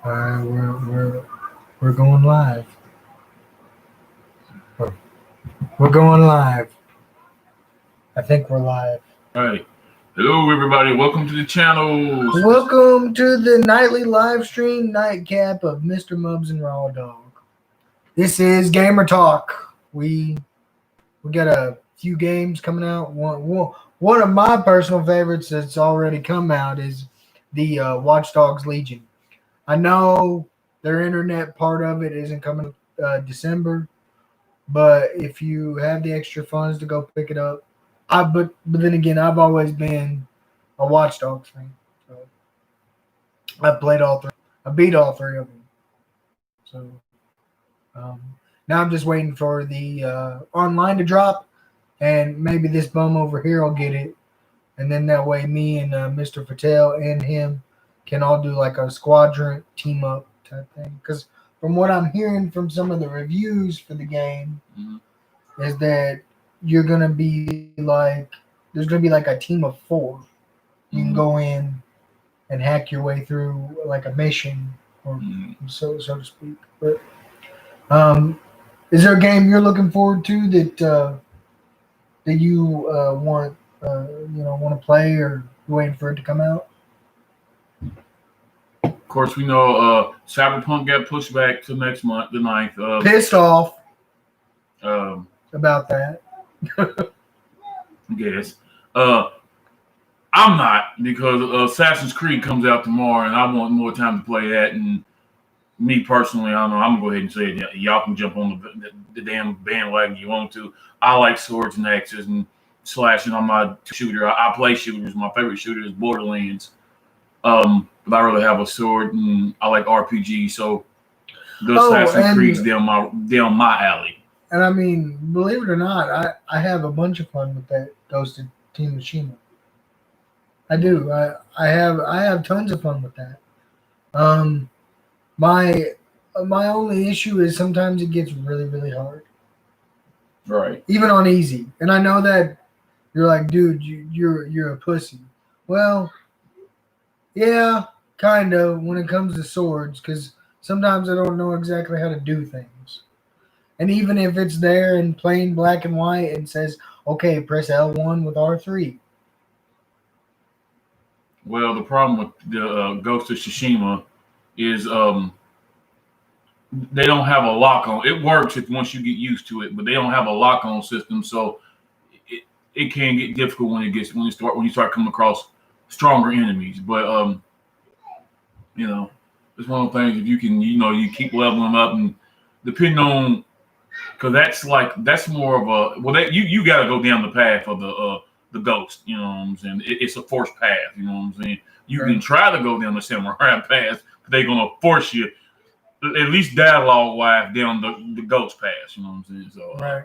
All right, we're going live. We're, we're going live. I think we're live. All right. Hello, everybody. Welcome to the channel. Welcome to the nightly live stream nightcap of Mr. Mubs and Raw Dog. This is Gamer Talk. We got a few games coming out. One of my personal favorites that's already come out is the Watch Dogs Legion. I know their internet part of it isn't coming December, but if you have the extra funds to go pick it up, but then again, I've always been a Watch Dogs fan. So I played all three. I beat all three of them. So now I'm just waiting for the online to drop, and maybe this bum over here will get it, and then that way me and Mr. Patel and him can all do like a squadron team up type thing. Because from what I'm hearing from some of the reviews for the game, is that you're gonna be like there's gonna be like a team of four. You can go in and hack your way through like a mission, or so to speak. But is there a game you're looking forward to that you want to play, or waiting for it to come out? Of course, we know Cyberpunk got pushed back to next month, the 9th. Pissed off Um, about that. Yes. I'm not, because Assassin's Creed comes out tomorrow, and I want more time to play that. And me personally, I don't know. I'm gonna go ahead and say it. Y'all can jump on the damn bandwagon you want to. I like swords and axes and slashing on my shooter. I play shooters. My favorite shooter is Borderlands. But I really have a sword, and I like RPG. So the Assassin's Creed's down my alley. And I mean, believe it or not, I have a bunch of fun with that Ghost of Tsushima. I do. I have tons of fun with that. My only issue is sometimes it gets really, really hard. Right. Even on easy. And I know that you're like, dude, you're a pussy. Well, yeah, kind of when it comes to swords, because sometimes I don't know exactly how to do things. And even if it's there in plain black and white and says, okay, press L1 with R3. Well, the problem with the Ghost of Tsushima is they don't have a lock on. It works once you get used to it, but they don't have a lock on system, so it can get difficult when you start coming across stronger enemies. But it's one of the things. If you can, you keep leveling up, and depending on, because that's more of a you got to go down the path of the ghost. You know what I'm saying? It's a forced path. You know what I'm saying? You can try to go down the samurai path, but they're gonna force you, at least dialogue wise, down the ghost path. You know what I'm saying? So right.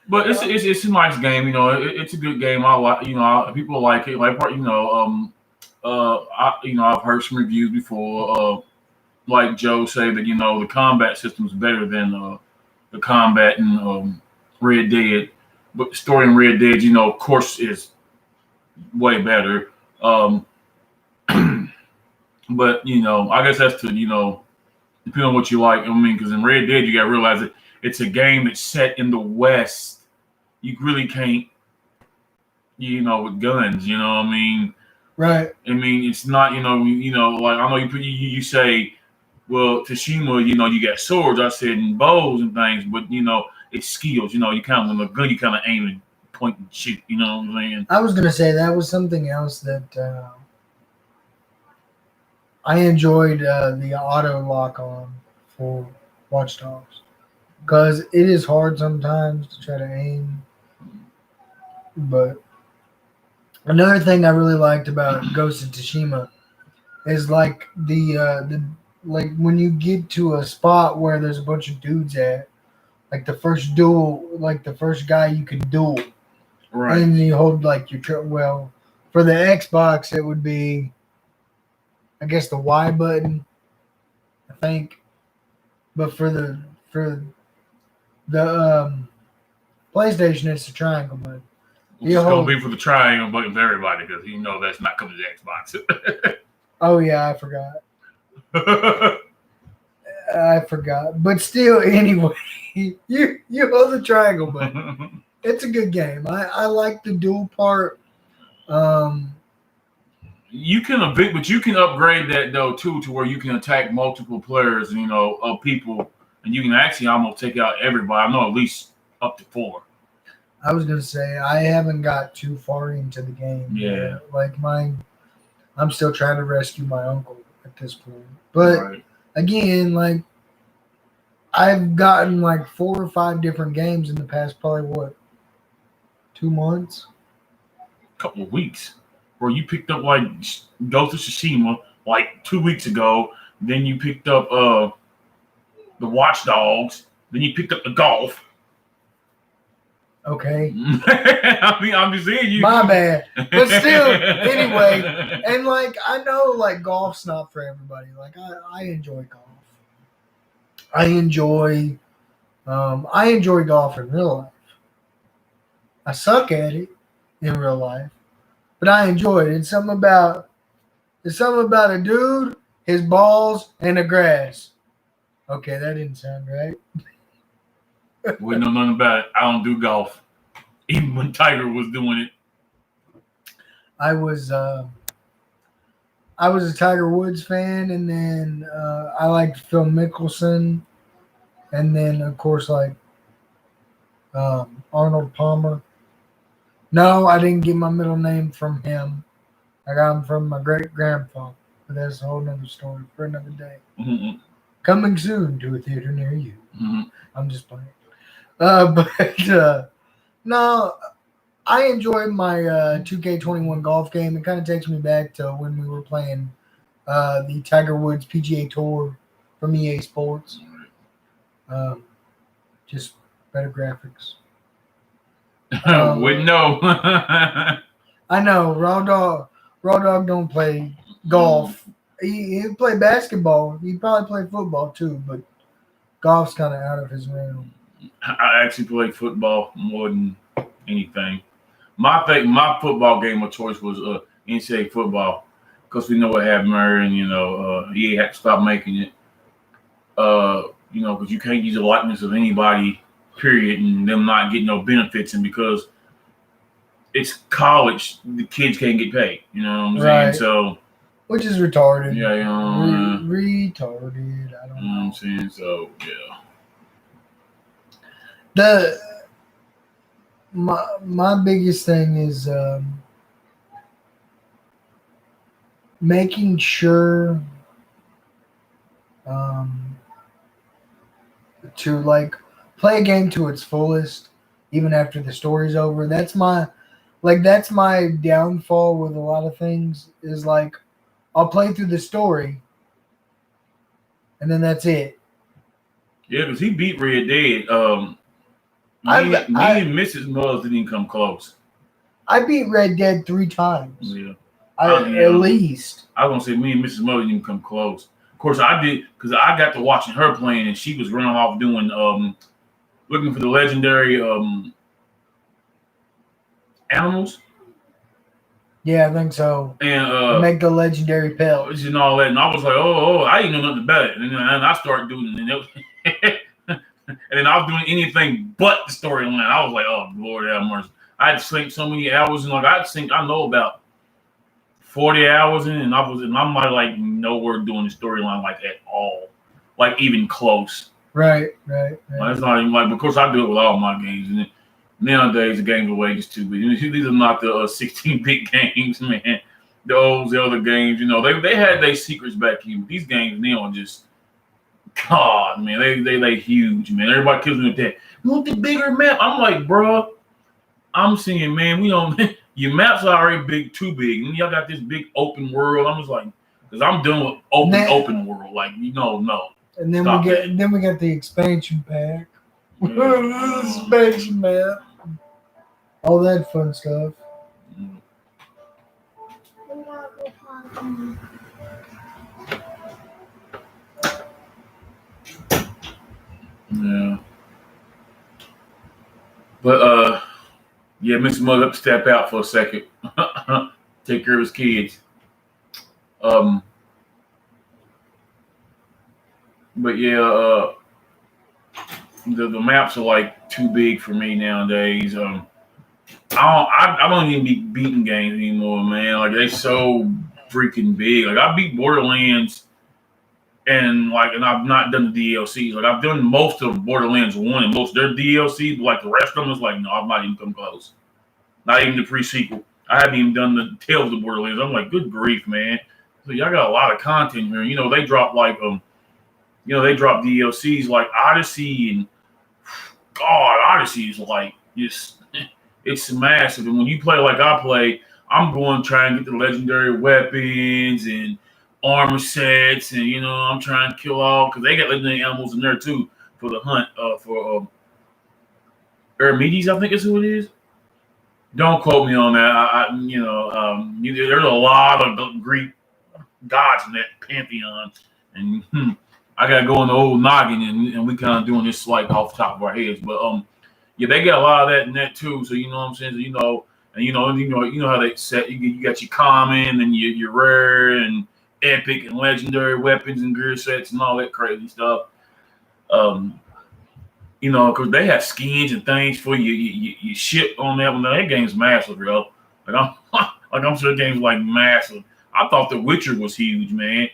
But it's a nice game. It's a good game. I like. People like it. Like I've heard some reviews before. Like Joe say that the combat system is better than the combat in Red Dead, but the story in Red Dead, of course, is way better. But I guess that's to depending on what you like. I mean, because in Red Dead, you got to realize that it's a game that's set in the West. You really can't, with guns. You know what I mean? Right. I mean, it's not. Like I know you say, well, Tsushima, you got swords. I said, and bows and things, but it's skills. You kind of with a gun, you kind of aim and point and shoot. You know what I'm saying? I was gonna say that was something else that I enjoyed the auto lock on for Watch Dogs, because it is hard sometimes to try to aim. But another thing I really liked about Ghost of Tsushima is like the like when you get to a spot where there's a bunch of dudes at, like the first duel, like the first guy you can duel, right? And you hold like your for the Xbox it would be, I guess, the Y button, I think, but for the PlayStation it's the triangle button. It's gonna be for the triangle button for everybody, because that's not coming to the Xbox. Oh yeah, I forgot. I forgot, but still, anyway, you hold the triangle, but it's a good game. I like the dual part. You can evict, but you can upgrade that though too, to where you can attack multiple players, of people, and you can actually almost take out everybody. I know at least up to 4. I was gonna say I haven't got too far into the game. Yeah. Like I'm still trying to rescue my uncle at this point. But Right. again, like I've gotten like 4 or 5 different games in the past probably 2 months. Couple of weeks, where you picked up like Ghost of Tsushima like 2 weeks ago. Then you picked up the Watch Dogs. Then you picked up the golf. Okay. I mean, I'm just saying you. My bad. But still, anyway, and like I know like golf's not for everybody. Like I enjoy golf. I enjoy golf in real life. I suck at it in real life, but I enjoy it. It's something about a dude, his balls, and the grass. Okay, that didn't sound right. We know nothing about it. I don't do golf. Even when Tiger was doing it. I was a Tiger Woods fan, and then I liked Phil Mickelson, and then of course like Arnold Palmer. No, I didn't get my middle name from him. I got him from my great grandfather. But that's a whole nother story for another day. Mm-hmm. Coming soon to a theater near you. Mm-hmm. I'm just playing. No, I enjoyed my 2K21 golf game. It kind of takes me back to when we were playing the Tiger Woods PGA Tour from EA Sports. Just better graphics. Wouldn't know. I know. Raw Dog don't play golf. He'll play basketball. He probably play football too, but golf's kind of out of his realm. I actually played football more than anything. My football game of choice was NCAA football, because we know what happened there, and he had to stop making it. Because you can't use the likeness of anybody, period, and them not getting no benefits, and because it's college, the kids can't get paid. You know what I'm saying? So, which is retarded. Yeah, retarded. I don't know. You know what I'm saying? So, yeah. My biggest thing is making sure to like play a game to its fullest, even after the story's over. That's my downfall with a lot of things. Is like I'll play through the story, and then that's it. Yeah, because he beat Red Dead. Me and Mrs. Muzz didn't even come close. I beat Red Dead 3 times. Yeah. At least. I was going to say me and Mrs. Muzz didn't even come close. Of course, I did, because I got to watching her playing, and she was running off doing, looking for the legendary animals. Yeah, I think so. And make the legendary pelts and all that. And I was like, I didn't know nothing about it. And then I started doing it. And then I was doing anything but the storyline. I was like, oh, Lord have mercy. I had synced so many hours, and like I know about 40 hours in, and I'm not like nowhere doing the storyline like at all, like even close. Right. Like, it's not even like, of course, I do it with all my games, and nowadays the games are way just too big. These are not the 16-bit games, man. The other games, they had their secrets back in. But these games now are just, God, man, they huge, man. Everybody kills me with that. You want the bigger map? I'm like, bro, I'm saying, man, we don't. Your maps are already too big, and y'all got this big open world. I'm just like, because I'm done with open world, like no. And then we get the expansion pack, expansion map, all that fun stuff. Yeah. But yeah, Mr. Mother step out for a second. Take care of his kids. But yeah, the maps are like too big for me nowadays. I don't even be beating games anymore, man. Like they so freaking big. Like I beat Borderlands and I've not done the DLCs. Like I've done most of Borderlands 1 and most of their DLCs, but like the rest of them is like, no, I've not even come close. Not even the pre-sequel. I haven't even done the Tales of Borderlands. I'm like, good grief, man. So y'all got a lot of content here. You know, they drop like they drop DLCs like Odyssey and God, Odyssey is like just it's massive. And when you play like I play, I'm going to try and get the legendary weapons and armor sets, and I'm trying to kill all because they got legendary animals in there too for the hunt. For Hermedes, I think is who it is. Don't quote me on that. There's a lot of Greek gods in that pantheon, and I gotta go in the old noggin, and we kind of doing this like off the top of our heads, but yeah, they got a lot of that in that too. So you know what I'm saying. So, you know how they set. You got your common and your rare and epic and legendary weapons and gear sets and all that crazy stuff. Because they have skins and things for you ship on that one. That game's massive, bro. I'm sure the game's like massive. I thought The Witcher was huge, man.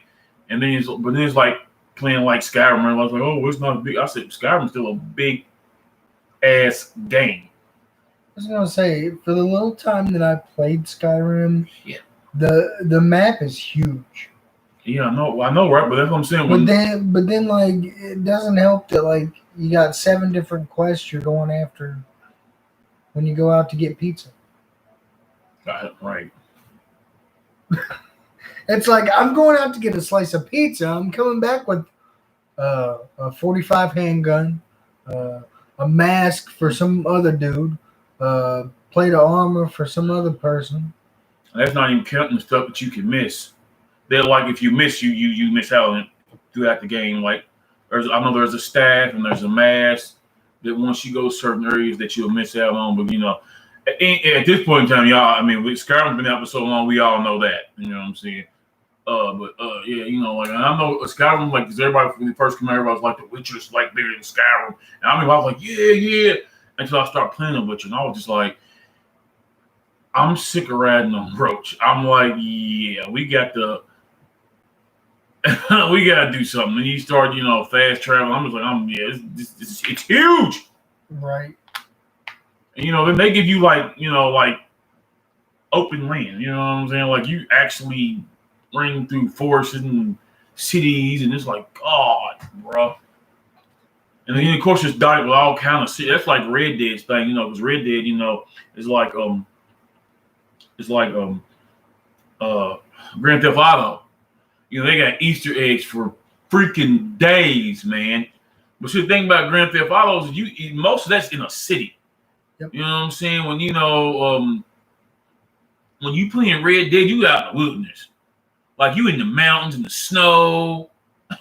And then it's like playing like Skyrim. I was like, oh, it's not big. I said Skyrim's still a big ass game. I was gonna say, for the little time that I played Skyrim, yeah, the map is huge. Yeah, I know, right? But that's what I'm saying. But then, like, it doesn't help that like you got 7 different quests you're going after when you go out to get pizza. Right. It's like I'm going out to get a slice of pizza. I'm coming back with a 45 handgun, a mask for some other dude, plate of armor for some other person. That's not even counting the stuff that you can miss. They're like if you miss you miss out throughout the game. Like I know there's a staff and there's a mask that once you go certain areas that you'll miss out on. But at this point in time, y'all, I mean, Skyrim's been out for so long, we all know that. You know what I'm saying? Yeah, like I know Skyrim, like, because everybody when they first came out, everybody was like, The Witcher is like bigger than Skyrim. And I was like, yeah. Until I started playing The Witcher, and I was just like, I'm sick of riding on Roach. I'm like, yeah, we got to do something. And you start, fast travel. I'm just like, it's huge. Right. And, then they give you like open land. You know what I'm saying? Like you actually ring through forests and cities, and it's like, God, bro. And then of course it's dotted with all kind of cities. That's like Red Dead's thing, because Red Dead, is like Grand Theft Auto. They got Easter eggs for freaking days, man. But see, the thing about Grand Theft Auto is most of that's in a city. Yep. You know what I'm saying? When when you play in Red Dead, you out in the wilderness. Like you in the mountains in the snow,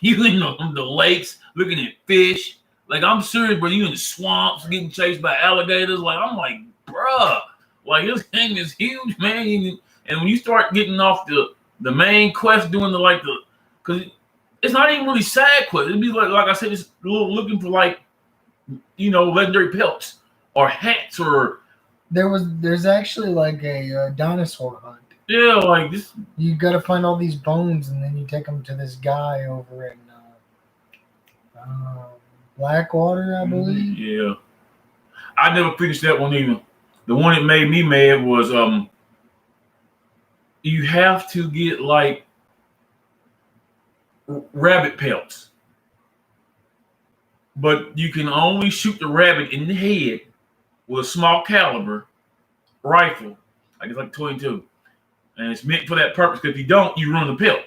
you in the lakes looking at fish. Like I'm serious, bro. You in the swamps getting chased by alligators. Like I'm like, bruh, like this thing is huge, man. And when you start getting off the main quest, doing because it's not even really side quest. It'd be like I said, it's looking for legendary pelts or hats or. There's actually like a dinosaur hunt. Yeah, like this. You got to find all these bones, and then you take them to this guy over in Blackwater, I believe. Yeah, I never finished that one either. The one that made me mad was you have to get like rabbit pelts, but you can only shoot the rabbit in the head with a small caliber rifle. It's like 22. And it's meant for that purpose, because if you don't, you ruin the pelt.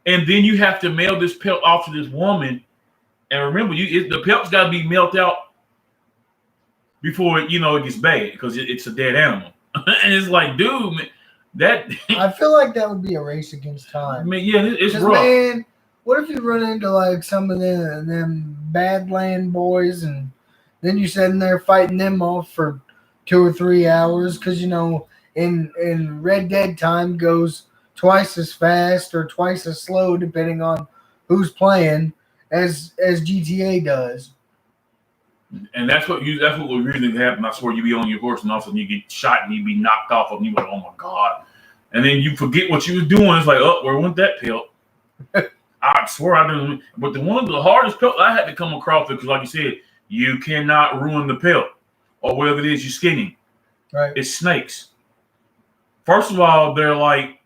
And then you have to mail this pelt off to this woman. And remember, the pelt's got to be mailed out before it gets bad, because it's a dead animal. And it's like, dude, man, that I feel like that would be a race against time. I mean, yeah, it's rough. Man, what if you run into like some of them Badland boys, and then you're sitting there fighting them off for 2 or 3 hours, because in Red Dead time goes twice as fast or twice as slow depending on who's playing as GTA does. And that's what would really happen. I swear, you be on your horse and all of a sudden you get shot and you be knocked off and you like, oh my god. And then you forget what you was doing. It's like, oh, where went that pelt? I swear I didn't. But the hardest pelt I had to come across, because like you said, you cannot ruin the pelt or whatever it is you're skinning. Right. It's snakes. First of all, they're like,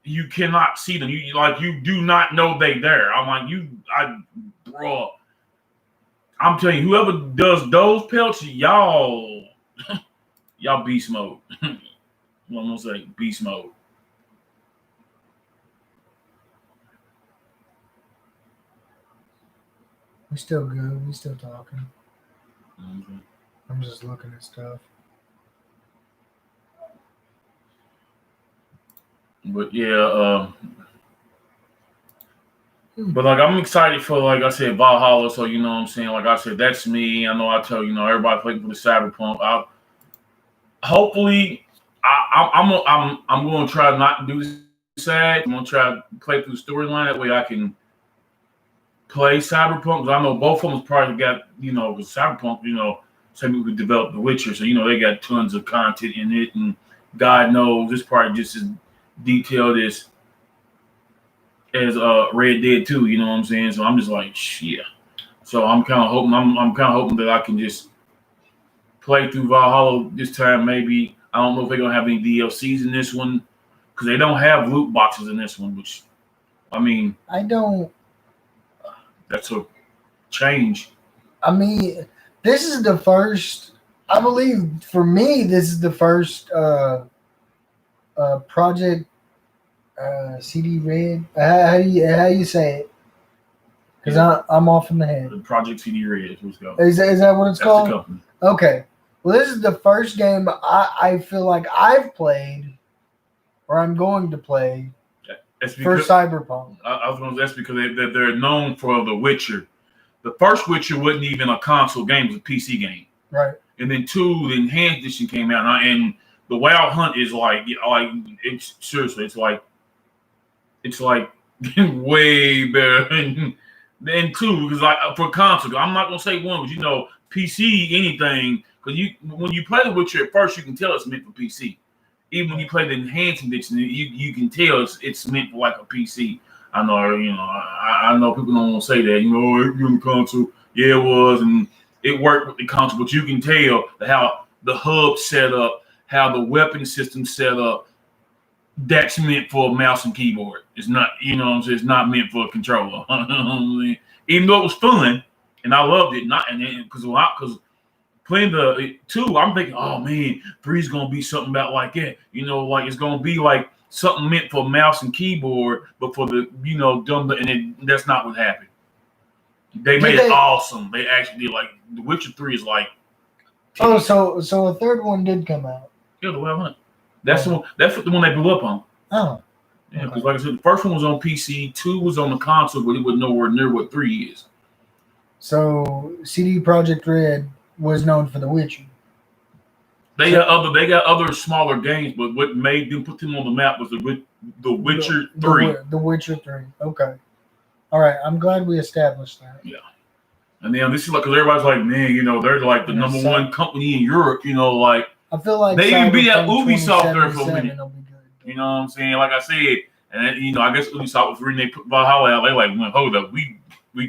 you cannot see them. You do not know they there. I'm like, bro. I'm telling you, whoever does those pelts, y'all beast mode. I'm gonna say beast mode. We still good. We still talking. Mm-hmm. I'm just looking at stuff. But yeah, but like I'm excited for, like I said, Valhalla. So you know what I'm saying. Like I said, that's me. I know I tell everybody playing for the Cyberpunk. Hopefully, I'm going to try not to do sad. I'm going to try to play through the storyline. That way I can play Cyberpunk. Because I know both of them probably got, because Cyberpunk, same people who developed The Witcher. So, they got tons of content in it. And God knows this probably just as detailed as Red Dead 2. You know what I'm saying? So I'm just like, shit. So I'm kind of hoping, I'm kind of hoping that I can just play through Valhalla this time. Maybe I don't know if they're gonna have any DLCs in this one, because they don't have loot boxes in this one. Which, I mean, that's a change. I mean, this is the first. I believe for me, this is the first project CD Red. How you say it? Because I'm off in the head. The Project CD Red is what's called. Is that what it's That's called? the company. Okay. Well, this is the first game I feel like I've played, or I'm going to play, for Cyberpunk. I was going to say that's because they're known for The Witcher. The first Witcher wasn't even a console game; it was a PC game. Right. And then 2, the enhanced edition came out, and the Wild Hunt is like it's seriously, it's like way better than 2, because like for console, I'm not gonna say 1, but PC anything, because when you play The Witcher at first, you can tell it's meant for PC. Even when you play the enhanced edition, you can tell it's meant for like a PC. I know, I know people don't want to say that, it was a console. Yeah, it was, and it worked with the console, but you can tell how the hub set up, how the weapon system set up. That's meant for a mouse and keyboard. It's not, it's not meant for a controller. Even though it was fun and I loved it, because playing the 2, I'm thinking, oh man, 3 is gonna be something about like that. Like it's gonna be like something meant for mouse and keyboard, but for the that's not what happened. They made it awesome. They actually did. Like The Witcher 3 is like. Oh, so a third one did come out. Yeah, the Wild Hunt. That's the one. That's the one they blew up on. Oh. Yeah, because like I said, the first one was on PC, 2 was on the console, but it was nowhere near what 3 is. So CD Projekt Red was known for The Witcher. They got other smaller games, but what made them put them on the map was the Witcher 3. The Witcher 3. Okay. All right. I'm glad we established that. Yeah. And then this is like, because everybody's like, man, they're like the number one company in Europe, like. I feel like they even beat out Ubisoft there for a minute. Will be good. You know what I'm saying? Like I said, and then, I guess Ubisoft was when they put Valhalla out. They like, well, hold up, we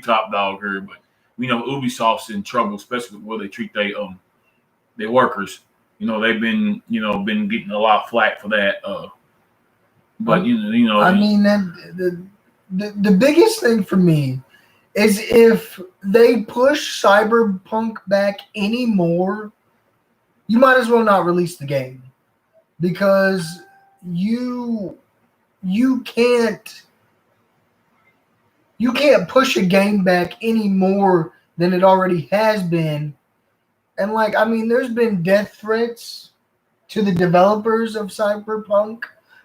top dog here, but we know Ubisoft's in trouble, especially with the way they treat their workers. They've been getting a lot of flack for that. But I mean, the biggest thing for me is if they push Cyberpunk back anymore, you might as well not release the game, because you can't push a game back any more than it already has been. And there's been death threats to the developers of Cyberpunk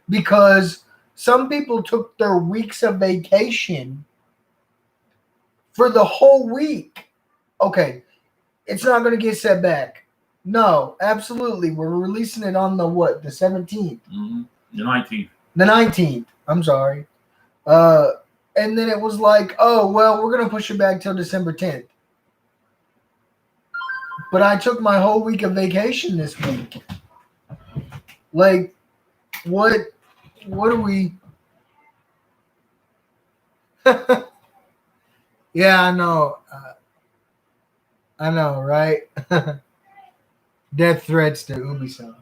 because some people took their weeks of vacation for the whole week. Okay, it's not going to get set back. No, absolutely. We're releasing it on the 17th? Mm-hmm. The 19th. The 19th. I'm sorry. and then it was like, oh, well, we're going to push it back till December 10th. But I took my whole week of vacation this week. Like, what are we? Yeah, I know, right? Death threats to Ubisoft.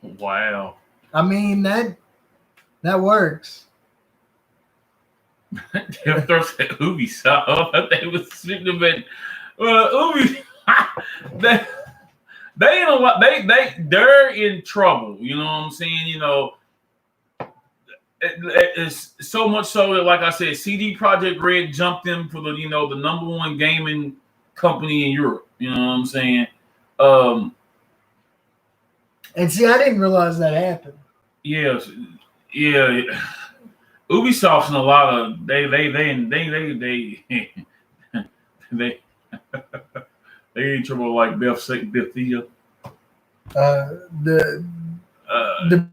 Wow. I mean, that works. Death threats at Ubisoft. They was sitting about Ubi. They you know what they're in trouble. You know what I'm saying? You know, it's so much so that, like I said, CD Projekt Red jumped them for the the number one gaming company in Europe. You know what I'm saying? And see, I didn't realize that happened. Yes, yeah. Ubisoft's in a lot of they they in trouble like Bethesda. The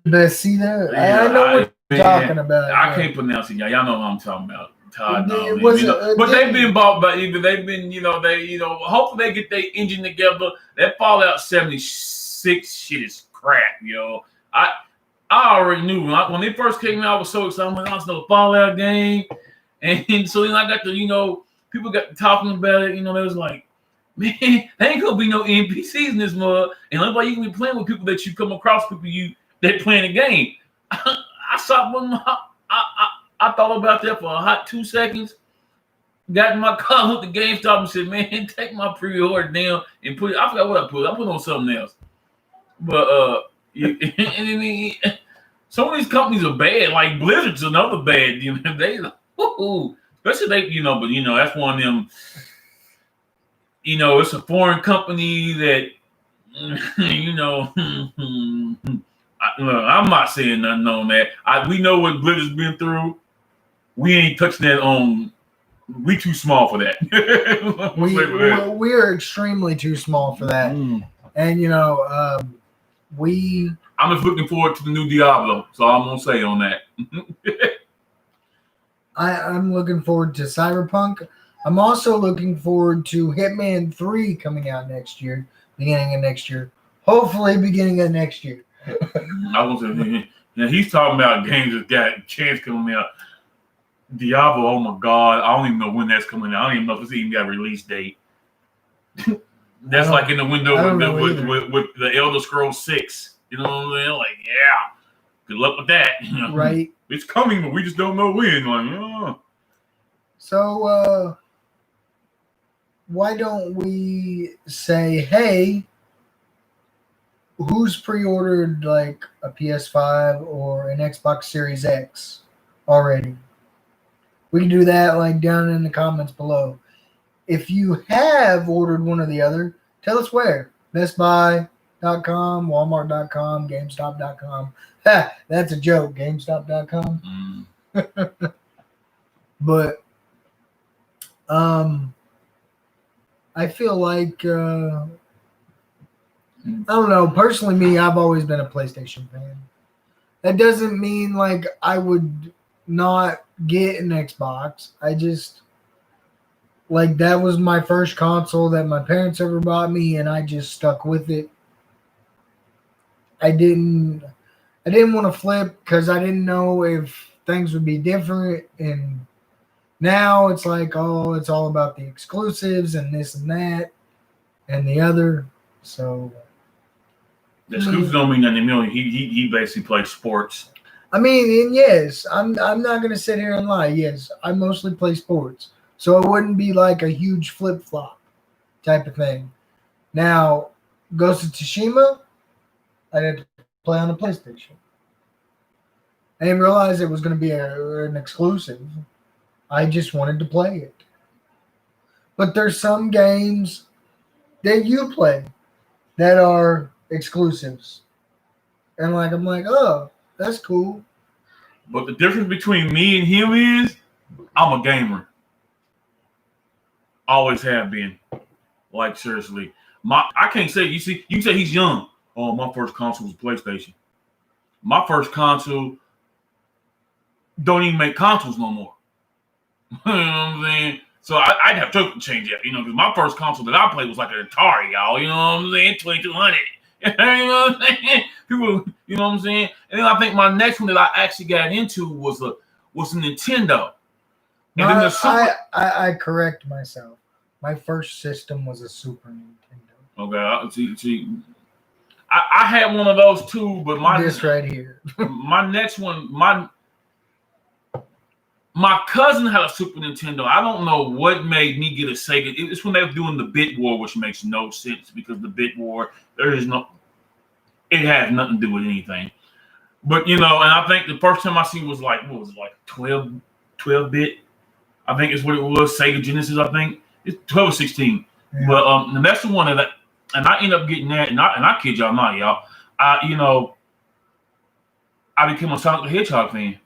Bethesda. I know what you're talking about. I can't pronounce it. Y'all know what I'm talking about. Todd, But they've been bought by either. They've been, hopefully they get their engine together. That Fallout 76 shit is crap, yo. I already knew when they first came out. I was so excited. I'm like, oh, it's another Fallout game, and so then I got to, people got talking about it. They was like, man, there ain't gonna be no NPCs in this mud, and nobody you can be playing with people that you come across, people that playing the game. I stopped when I thought about that for a hot 2 seconds. Got in my car with the GameStop and said, man, take my pre-order down and put it. I forgot what I put. I put on something else. But some of these companies are bad. Like Blizzard's another bad. They especially but that's one of them. It's a foreign company that I'm not saying nothing on that. We know what Blizzard's been through. We ain't touching that on. We too small for that. we are extremely too small for that. And I'm just looking forward to the new Diablo. So I'm gonna say on that. I'm looking forward to Cyberpunk. I'm also looking forward to Hitman 3 coming out beginning of next year. Hopefully, beginning of next year. I was saying, he's talking about games that got a chance coming out. Diablo, oh my God, I don't even know when that's coming out. I don't even know if it's even got a release date. That's like in the window with the Elder Scrolls 6. You know what I'm saying? Like, yeah, good luck with that. Right. It's coming, but we just don't know when. Like, oh. So, why don't we say, hey, who's pre-ordered like a PS5 or an Xbox Series X already? We can do that like down in the comments below. If you have ordered one or the other, tell us where. BestBuy.com, Walmart.com, GameStop.com. Ha, that's a joke. GameStop.com. But I feel like I don't know. Personally, me, I've always been a PlayStation fan. That doesn't mean like I would not get an Xbox. I just like that was my first console that my parents ever bought me, and I just stuck with it. I didn't want to flip because I didn't know if things would be different. And now it's like, oh, it's all about the exclusives and this and that and the other. So the exclusives don't mean nothing. He basically plays sports. I mean, and yes, I'm not gonna sit here and lie. Yes, I mostly play sports, so it wouldn't be like a huge flip flop type of thing. Now, Ghost of Tsushima, I had to play on the PlayStation. I didn't realize it was going to be an exclusive. I just wanted to play it. But there's some games that you play that are exclusives. And like I'm like, oh, that's cool. But the difference between me and him is I'm a gamer. Always have been. Like seriously. I can't say you can say he's young. Oh, my first console was PlayStation. My first console don't even make consoles no more. You know what I'm saying? So I'd have to change that, because my first console that I played was like an Atari, y'all. You know what I'm saying? 2200. You know what I'm saying? People, you know what I'm saying? And then I think my next one that I actually got into was a Nintendo. And then the Super. I correct myself. My first system was a Super Nintendo. Okay, see, I had one of those too, but this right here. My next one, my cousin had a Super Nintendo. I don't know what made me get a Sega. It's when they were doing the Bit War, which makes no sense because the Bit War, it has nothing to do with anything. But, and I think the first time I seen was like, what was it, like 12-bit? I think is what it was. Sega Genesis, I think. It's 12 or 16. Yeah. But and that's the one and I ended up getting that, and I kid y'all not, y'all. I became a Sonic the Hedgehog fan.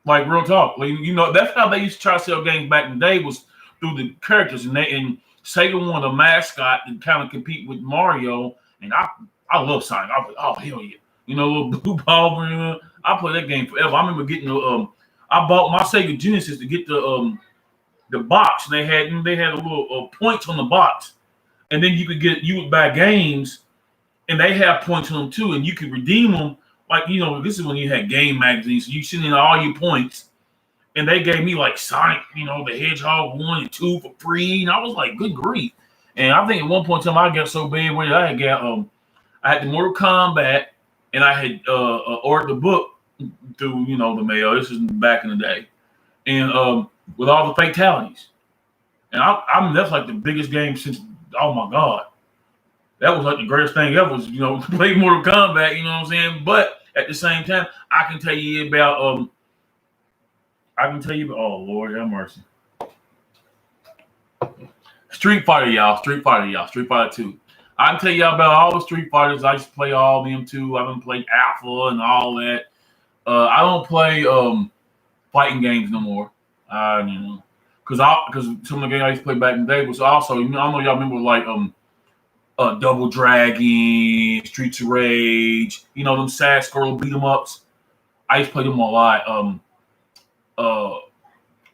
Like, real talk. Like, that's how they used to try to sell games back in the day, was through the characters. And Sega wanted a mascot to kind of compete with Mario. And I love Sonic. I was like, oh, hell yeah. Little blue ball. I played that game forever. I remember getting I bought my Sega Genesis to get the box. And they had a little points on the box. And then you would buy games, and they have points on them too, and you could redeem them. Like, this is when you had game magazines, so you send in all your points, and they gave me like Sonic, the Hedgehog 1 and 2 for free, and I was like, good grief. And I think at one point in time I got so bad with it, I had the Mortal Kombat, and I had ordered the book through the mail. This is back in the day, and with all the fatalities, and that's like the biggest game since. Oh my God. That was like the greatest thing ever was, to play Mortal Kombat, you know what I'm saying? But at the same time, I can tell you about oh Lord have mercy. Street Fighter, y'all. Street Fighter 2. I can tell y'all about all the Street Fighters. I used to play all of them too. I done played Alpha and all that. I don't play fighting games no more. Because some of the games I used to play back in the day was also, I know y'all remember like Double Dragon, Streets of Rage, them sad scroll beat 'em ups. I used to play them a lot.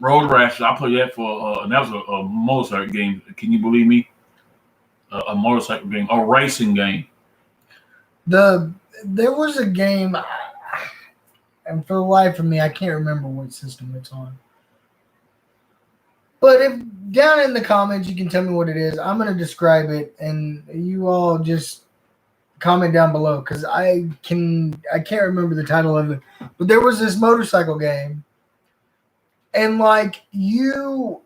Road Rash, I played that for and that was a motorcycle game. Can you believe me? A motorcycle game, a racing game. There was a game, and for the life of me, I can't remember what system it's on. But if down in the comments you can tell me what it is, I'm going to describe it, and you all just comment down below because I can't remember the title of it. But there was this motorcycle game, and like you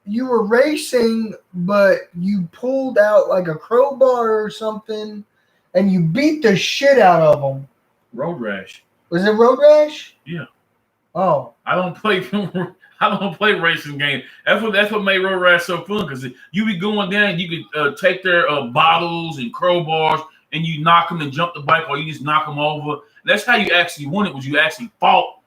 were racing, but you pulled out like a crowbar or something, and you beat the shit out of them. Road Rash. Was it Road Rash? Yeah. Oh. I don't play racing games. That's what made Road Rash so fun, because you be going down, you could take their bottles and crowbars, and you knock them and jump the bike, or you just knock them over. And that's how you actually won it, was you actually fought.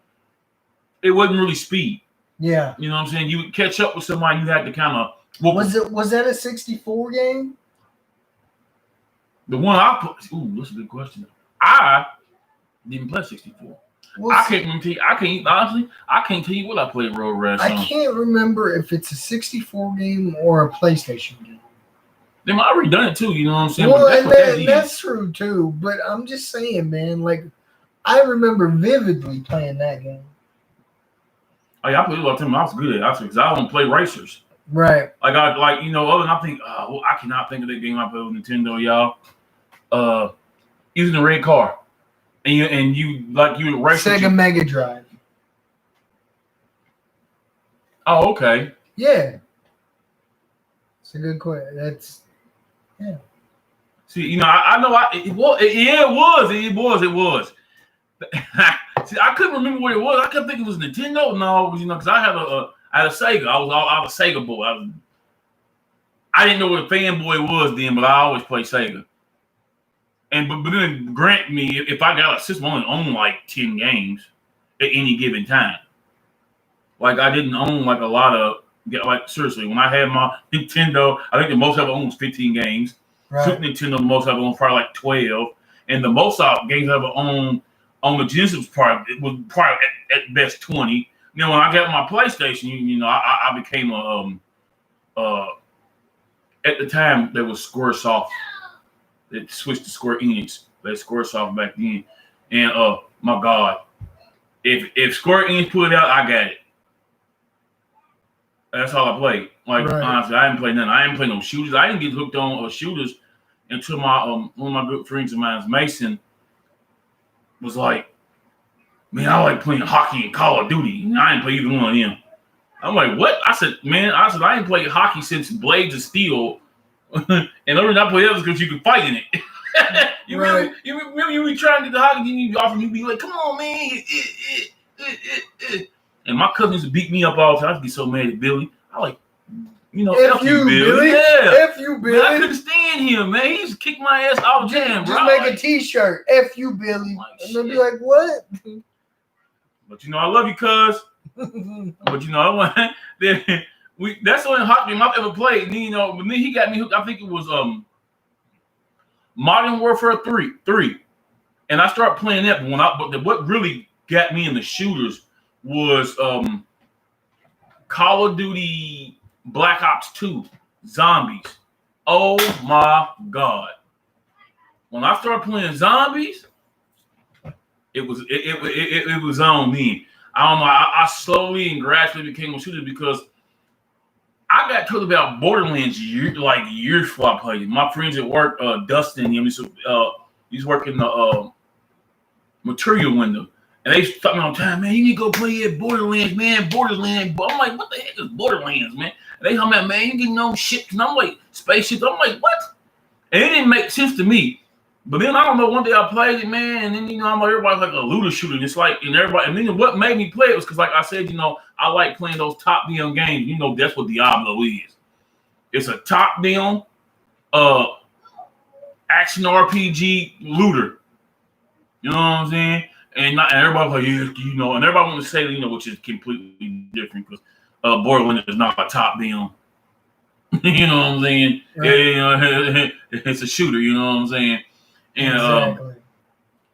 It wasn't really speed. Yeah. You know what I'm saying? You would catch up with somebody, you had to kind of... Was that a 64 game? The one I put... Ooh, that's a good question. I didn't play 64. I can't tell you what I played Road Rash on. I can't remember if it's a 64 game or a PlayStation game. They might have redone it too, you know what I'm saying? Well, that's true too, but I'm just saying, man, like, I remember vividly playing that game. Oh, yeah, I played it all the time. I was good at it, because I don't play racers. Right. Like, other than I think, I cannot think of that game I played with Nintendo, y'all. Using the red car. And you would race. Sega Mega Drive. Oh, okay. Yeah. It's a good question. Yeah. See, I know it was. See, I couldn't remember what it was. I couldn't think it was Nintendo. No, because I had a Sega. I was a Sega boy. I didn't know what a fanboy was then, but I always played Sega. But then grant me, if I got a system, I only own like 10 games at any given time. Like, I didn't own like a lot of, like, seriously, when I had my Nintendo, I think the most I've owned was 15 games. Right. Super Nintendo, the most I've owned probably like 12. And the most games I've ever owned On the Genesis part, it was probably at best 20. When I got my PlayStation, I became at the time there was SquareSoft. It switched to Square Enix. They SquareSoft back then, and my God, if Square Enix put it out, I got it. That's all I played. Honestly, I didn't play nothing. I didn't play no shooters. I didn't get hooked on shooters until my one of my good friends of mine, Mason, was like, man, I like playing hockey and Call of Duty. I didn't play either one of them. I'm like, what? I said, I ain't played hockey since Blades of Steel. And the reason I play that was because you could fight in it. You remember you be trying to get the hockey, then you be like, come on, man. And my cousins would beat me up all the time. I'd be so mad at Billy. I like, F you, Billy. Yeah. F you, Billy. Man, I couldn't stand him, man. He used to kick my ass all the time, bro. Just make a t-shirt. F you, Billy. And they'll be like, what? But I love you, cuz. But that's the only hockey game I've ever played. And but then he got me hooked. I think it was Modern Warfare 3. And I started playing that. But what really got me in the shooters was Call of Duty Black Ops 2 Zombies. Oh my God. When I started playing Zombies, it was on me. I don't know. I slowly and gradually became a shooter because I got told about Borderlands years before I played it. My friends at work, Dustin, he's working the material window. And they talking all the time, man, you need to go play at Borderlands, man. Borderlands. I'm like, what the heck is Borderlands, man? And they talking about, man, you getting no shit. And I'm like, spaceships. I'm like, what? And it didn't make sense to me. But then I don't know, one day I played it, man, and then I'm like, everybody's like a looter shooter. And it's like, and then what made me play it was because, like I said, I like playing those top-down games. That's what Diablo is. It's a top-down action RPG looter. You know what I'm saying? And everybody's like, yeah, and everybody want to say, which is completely different because Borderlands is not a top-down. You know what I'm saying? Right. Yeah, it's a shooter. You know what I'm saying? And exactly.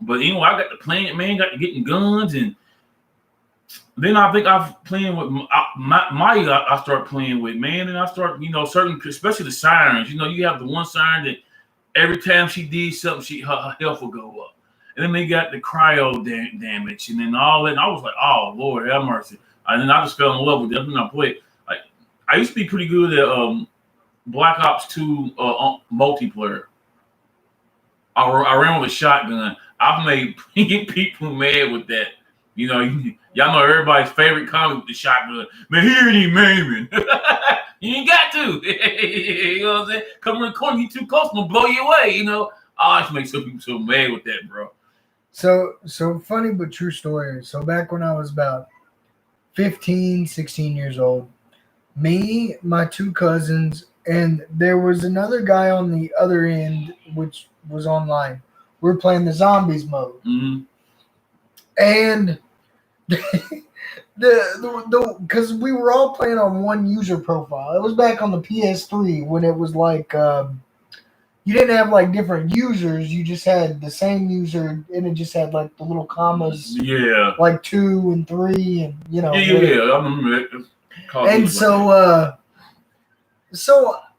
But I got to playing it, man. Got to getting guns, and then I think I'm playing with Maya. I start playing with, man, and I start, certain, especially the sirens. You have the one siren that every time she did something, her health will go up, and then they got the cryo damage, and then all that. And I was like, oh Lord, have mercy. And then I just fell in love with it. When I played, like I used to be pretty good at Black Ops 2 multiplayer. I ran with a shotgun. I've made people mad with that. Y'all know everybody's favorite comment with the shotgun. Man, he ain't even aiming. You ain't got to. You know what I'm saying? Come in the corner, you too close, I'm gonna blow you away. I just make some people so mad with that, bro. So funny but true story. So back when I was about 15, 16 years old, me, my two cousins, and there was another guy on the other end, which was online. We're playing the zombies mode. Mm-hmm. And because we were all playing on one user profile. It was back on the PS3 when it was like you didn't have like different users. You just had the same user, and it just had like the little commas. Yeah. Like 2 and 3, and Yeah. I remember that. And so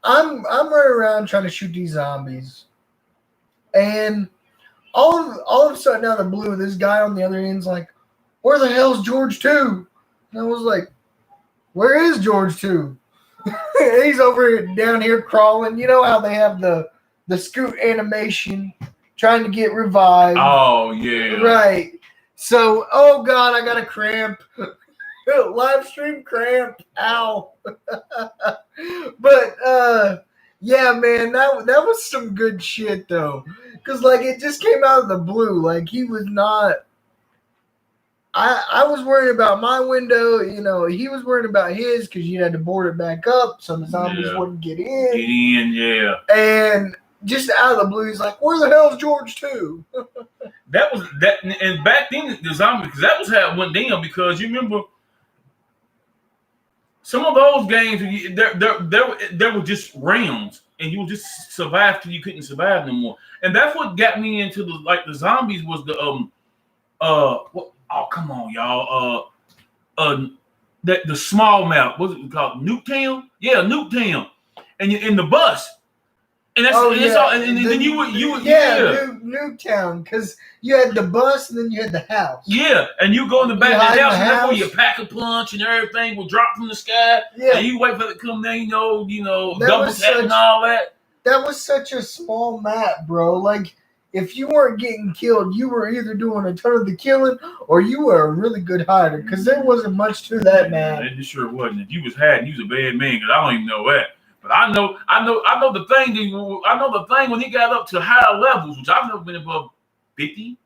I'm running around trying to shoot these zombies, and all of a sudden out of the blue, this guy on the other end's like, "Where the hell's George 2?" And I was like, "Where is George 2?" He's over down here crawling. You know how they have the scoot animation, trying to get revived. Oh yeah. Right. So, oh God, I got a cramp. Live stream cramp. Ow. But yeah, man, that was some good shit though. Cause like it just came out of the blue. Like he was not. I was worried about my window. He was worried about his because you had to board it back up so the zombies wouldn't get in. Get in, yeah. And just out of the blue, he's like, "Where the hell's George 2?" That was that, and back then the zombies, because that was how it went down. Because you remember some of those games, there were just rounds, and you would just survive till you couldn't survive no more. And that's what got me into the zombies was what? Oh, come on, y'all. That the small map. What's it called? Nuketown? Yeah, Nuketown. And you in the bus. And that's Oh and yeah, that's all. And then you would Nuketown, because you had the bus and then you had the house. Yeah, and you go in the back of hide the in house, the and that's where house. your pack a punch and everything will drop from the sky. Yeah. And you wait for it to come down, That double was tap and all that. That was such a small map, bro. Like, if you weren't getting killed, you were either doing a ton of the killing or you were a really good hider, because there wasn't much to that map. It sure wasn't. If you was hiding, you was a bad man, because I don't even know that. But I know the thing. I know the thing when he got up to higher levels, which I've never been above 50.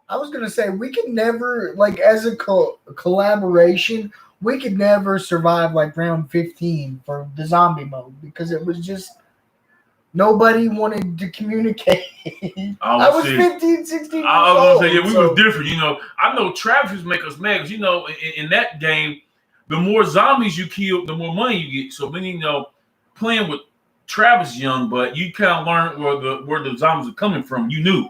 I was gonna say we could never, like, as a collaboration, we could never survive like round 15 for the zombie mode, because it was just nobody wanted to communicate. I was 15, 16 years I was old. gonna say, yeah, we was different. I know Travis make us mad, because in that game, the more zombies you kill, the more money you get. So then playing with Travis Young, but you kind of learned where the zombies are coming from. You knew.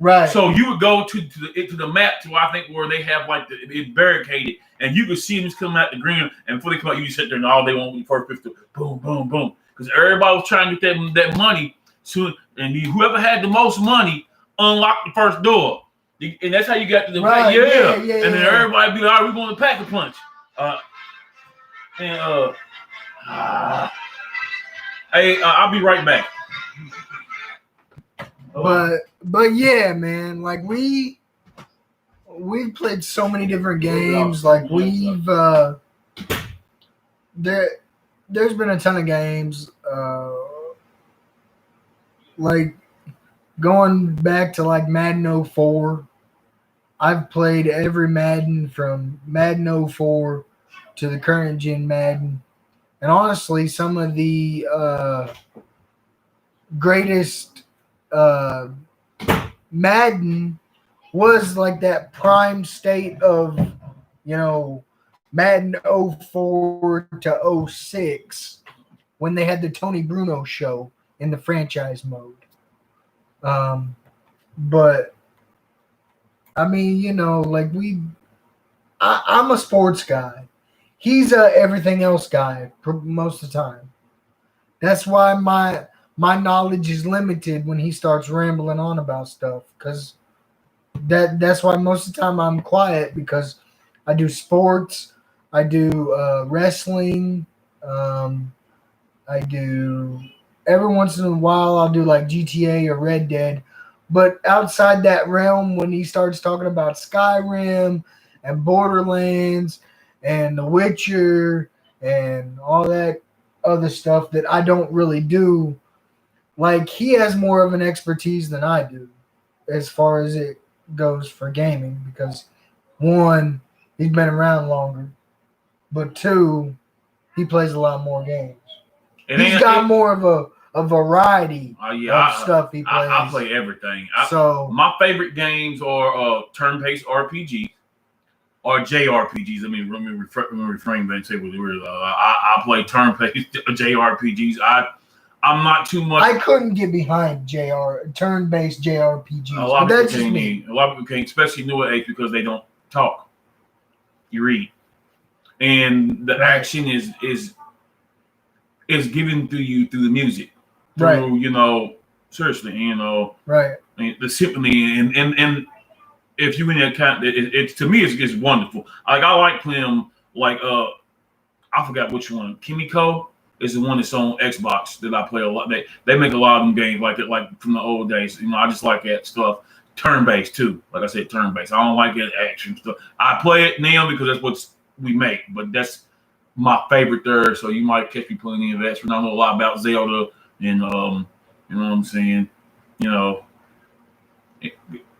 Right. So you would go to the map to, I think, where they have like it barricaded, and you could see them coming out the green, and before they come out, you just sit there and all they want with first pistol, boom, boom, boom, because everybody was trying to get that money soon, and whoever had the most money unlocked the first door, and that's how you got to the right. Yeah. And then everybody be like, all right, we're going to pack a punch, hey, I'll be right back. But yeah, man, like we've played so many different games. Like we've there's been a ton of games. Like going back to like Madden 04. I've played every Madden from Madden 04 to the current gen Madden. And honestly, some of the greatest Madden was like that prime state of, Madden 04 to 06 when they had the Tony Bruno show in the franchise mode. But I mean, like I'm a sports guy. He's a everything else guy most of the time. That's why my knowledge is limited when he starts rambling on about stuff, because that's why most of the time I'm quiet, because I do sports, I do wrestling, I do every once in a while I'll do like GTA or Red Dead. But outside that realm, when he starts talking about Skyrim and Borderlands and The Witcher and all that other stuff that I don't really do, like, he has more of an expertise than I do as far as it goes for gaming, because one, he's been around longer, but two, he plays a lot more games. He's got more of a variety of stuff he plays. I play everything. So my favorite games are turn-based RPGs or JRPGs. Let me reframe that and say what it is. I play turn-based JRPGs. I'm not too much. I couldn't get behind turn-based JRPGs. A lot of people can't, especially newer age, because they don't talk. You read, and the action is given to you through the music. Through, seriously, right. The symphony and if you in that kind, it's to me it's wonderful. Like I like playing I forgot which one. Kimiko is the one that's on Xbox that I play a lot. They make a lot of them games like that, like from the old days. I just like that stuff. Turn-based too. Like I said, turn-based. I don't like that action stuff. I play it now because that's what we make, but that's my favorite there. So you might catch me playing any of that. So I know a lot about Zelda and you know what I'm saying,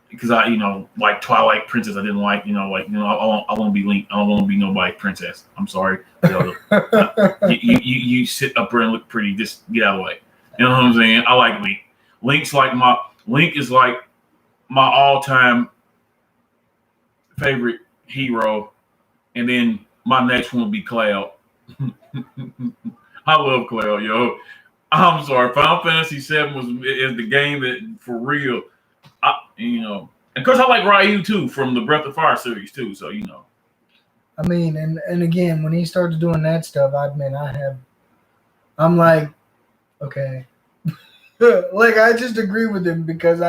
because I like Twilight Princess. I didn't like I want to be Link. I don't want to be nobody's princess. I'm sorry, Zelda. you sit up there and look pretty. Just get out of the way. You know what I'm saying? I like Link. Link is like my all-time favorite hero, and then my next one would be Cloud. I love Cloud, yo. I'm sorry, Final Fantasy VII is the game that for real. And because I like Ryu too from the Breath of Fire series too, so you know. I mean, and again, when he starts doing that stuff, I'm like, okay. Like, I just agree with him because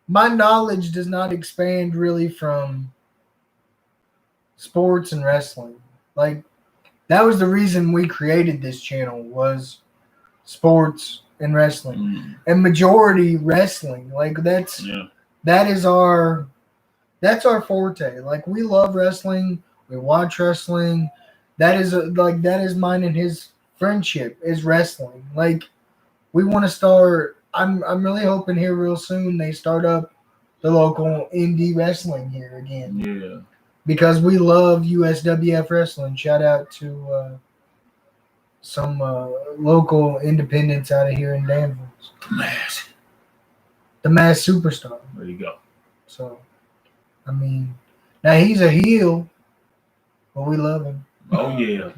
my knowledge does not expand really from sports and wrestling. Like, that was the reason we created this channel, was sports and wrestling. And majority wrestling. Like, that is that's our forte. Like, we love wrestling, we watch wrestling. That is mine and his friendship is wrestling. Like, we want to start. I'm really hoping here real soon they start up the local indie wrestling here again. Yeah. Because we love USWF wrestling. Shout out to some local independents out of here in Danville. The Mass Superstar. There you go. So, I mean, now he's a heel, but we love him. Oh yeah.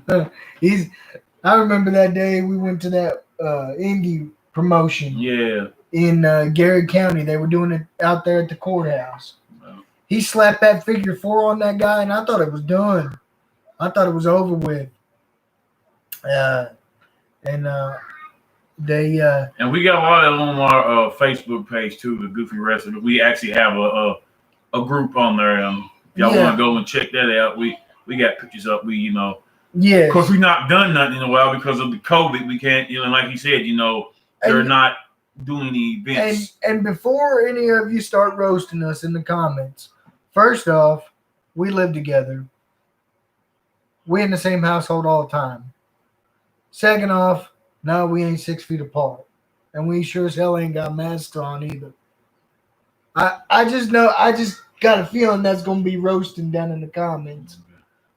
I remember that day we went to that indie promotion. Yeah. In Garrett County. They were doing it out there at the courthouse. Wow. He slapped that figure 4 on that guy, and I thought it was done. I thought it was over with. And we got a lot of them on our Facebook page too, the Goofy Wrestling. We actually have a group on there. If y'all want to go and check that out, we got pictures up. Of course, we've not done nothing in a while because of the COVID. We can't, like he said, they're not doing any events. And before any of you start roasting us in the comments, first off, we live together. We in the same household all the time. Second off, no, we ain't 6 feet apart. And we sure as hell ain't got masks on either. I just got a feeling that's going to be roasting down in the comments.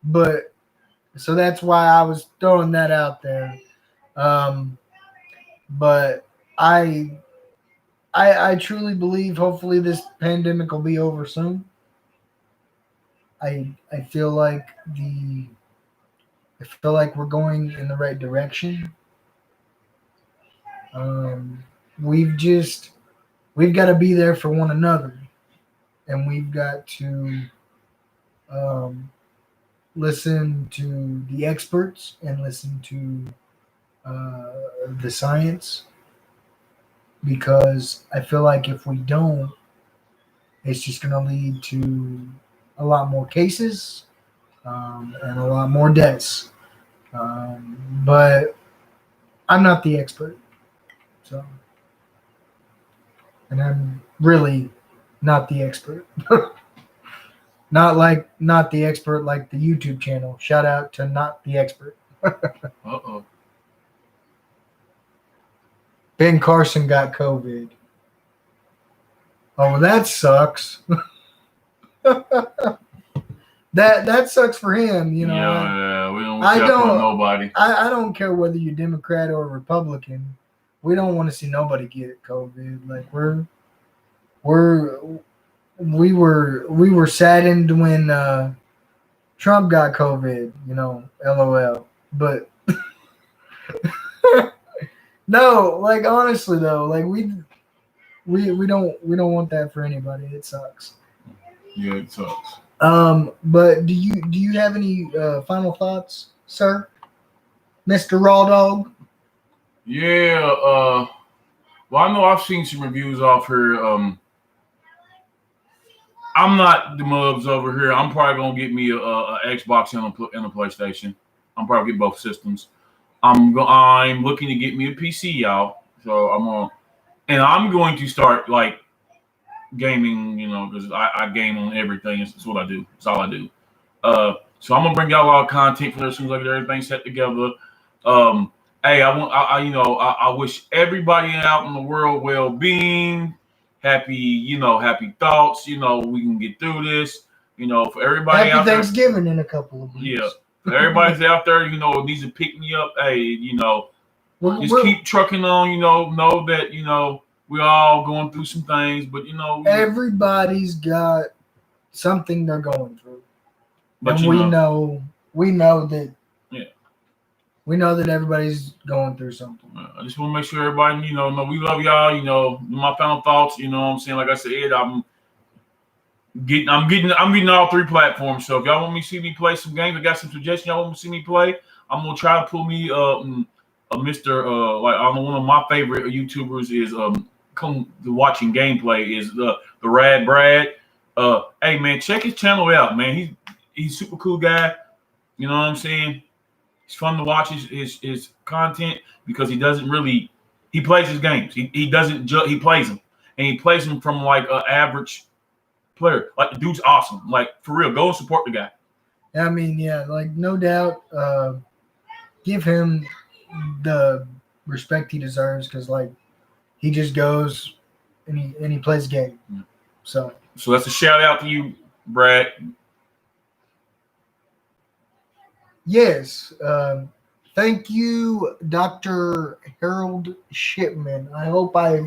But, so that's why I was throwing that out there. But I truly believe hopefully this pandemic will be over soon. I feel like we're going in the right direction. We've got to be there for one another, and we've got to listen to the experts and listen to the science, because I feel like if we don't, it's just going to lead to a lot more cases and a lot more deaths. But I'm not the expert, so, and I'm really not the expert. Not the expert like the YouTube channel. Shout out to Not the Expert. Uh-oh. Ben Carson got COVID. Oh, well, that sucks. That sucks for him, Yeah, we don't care for nobody. I don't care whether you're Democrat or Republican. We don't want to see nobody get COVID. Like, we were saddened when Trump got COVID, LOL. But no, like, honestly though, like we don't want that for anybody. It sucks. Yeah, it sucks. But do you have any final thoughts, sir, Mr. Raw Dog? Yeah. Well, I know I've seen some reviews off here. I'm not the Mubs over here. I'm probably gonna get me a Xbox and a PlayStation. I'm probably get both systems. I'm looking to get me a PC, y'all. So I'm going to start like gaming, because I game on everything. It's what I do. It's all I do. So I'm gonna bring y'all a lot of content for this as soon as I get everything set together. Hey, I wish everybody out in the world well-being, happy thoughts. We can get through this. For everybody Happy out Thanksgiving in a couple of weeks. Yeah, for everybody's out there, needs to pick me up. Hey, keep trucking on. Know that we're all going through some things, but everybody's got something they're going through. But and we know that. Yeah. We know that everybody's going through something. I just want to make sure everybody, know we love y'all. My final thoughts. What I'm saying, like I said, I'm I'm getting all three platforms. So if y'all want me to see me play some games, I got some suggestions. Y'all want me to see me play? I'm gonna try to pull me a Mr. Like I don't know, one of my favorite YouTubers is come to watching gameplay is the Rad Brad. Hey man, check his channel out, man. He's a super cool guy. You know what I'm saying? It's fun to watch his content because he plays his games. He doesn't he plays them, and he plays them from like an average player. Like the dude's awesome. Like for real, go and support the guy. I mean, yeah, like no doubt, give him the respect he deserves because like he just goes and he plays game. Yeah. So that's a shout out to you, Brad. Yes. Thank you, Dr. Harold Shipman. I hope I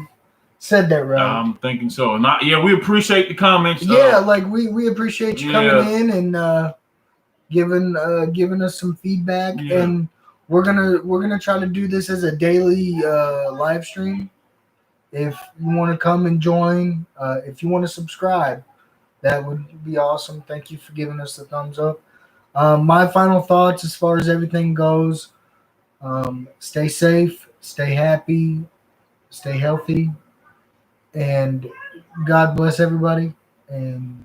said that right. I'm thinking so. We appreciate the comments. Yeah, like we appreciate you coming in and giving us some feedback. Yeah. And we're gonna try to do this as a daily live stream. If you want to come and join, if you want to subscribe, that would be awesome. Thank you for giving us the thumbs up. My final thoughts as far as everything goes, stay safe, stay happy, stay healthy, and God bless everybody, and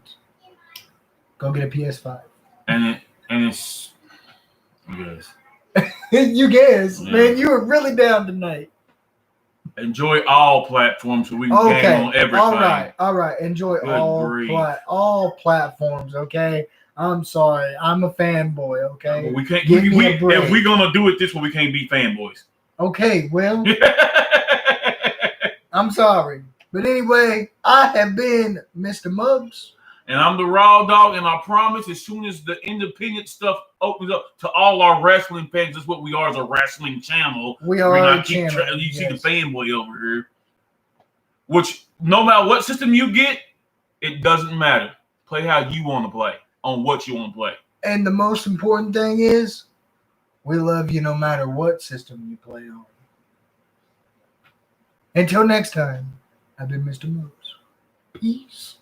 go get a PS5. And it's you guys. You guys, Yeah. man, you were really down tonight. Enjoy all platforms so we can game on everything. All right. Enjoy Good all platforms, okay? I'm sorry. I'm a fanboy, okay? Well, we can't. Give me a break. If we're gonna do it this way, we can't be fanboys. Okay, well, I'm sorry. But anyway, I have been Mr. Mubs. And I'm the Raw Dog, and I promise as soon as the independent stuff opens up to all our wrestling fans, that's what we are as a wrestling channel. We are a channel. You see the fanboy over here. Which, no matter what system you get, it doesn't matter. Play how you want to play, on what you want to play. And the most important thing is, we love you no matter what system you play on. Until next time, I've been Mr. Mubs. Peace.